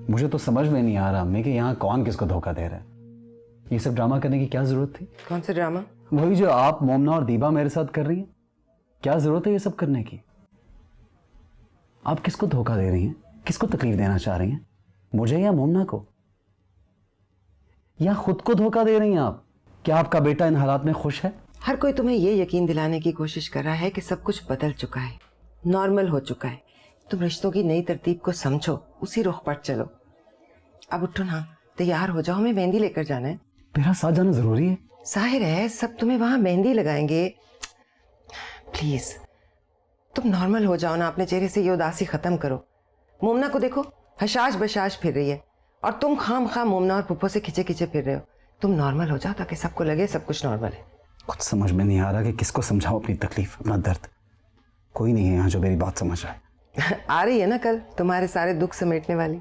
मुझे तो समझ में नहीं आ रहा अम्मी कि यहाँ कौन किसको धोखा दे रहा है। ये सब ड्रामा करने की क्या जरूरत थी? कौन सा ड्रामा? वही जो आप, मोमना और दीबा मेरे साथ कर रही हैं। क्या जरूरत है ये सब करने की? आप किसको धोखा दे रही हैं? किसको तकलीफ देना चाह रही हैं? मुझे या मोमना को? या खुद को धोखा दे रही हैं आप? क्या आपका बेटा इन हालात में खुश है? हर कोई तुम्हें ये यकीन दिलाने की कोशिश कर रहा है कि सब कुछ बदल चुका है, नॉर्मल हो चुका है। तुम रिश्तों की नई तरतीब को समझो, उसी रुख पर चलो। अब उठो ना, तैयार हो जाओ, हमें मेहंदी लेकर जाना है। मेरा साथ जाना जरूरी है? जाहिर है, सब तुम्हें वहां मेहंदी लगाएंगे। प्लीज तुम नॉर्मल हो जाओ ना, अपने चेहरे से ये उदासी खत्म करो। मोमना को देखो, हशाश बशाश फिर रही है और तुम खाम खाम मोमना और पुप्पो से खिंचे खिंचे फिर रहे हो। तुम नॉर्मल हो जाओ ताकि सबको लगे सब कुछ नॉर्मल है। कुछ समझ में नहीं आ रहा कि किसको समझाओ अपनी तकलीफ, अपना दर्द। कोई नहीं है यहाँ जो मेरी बात समझ रहा है। आ रही है ना कल तुम्हारे सारे दुख समेटने वाली।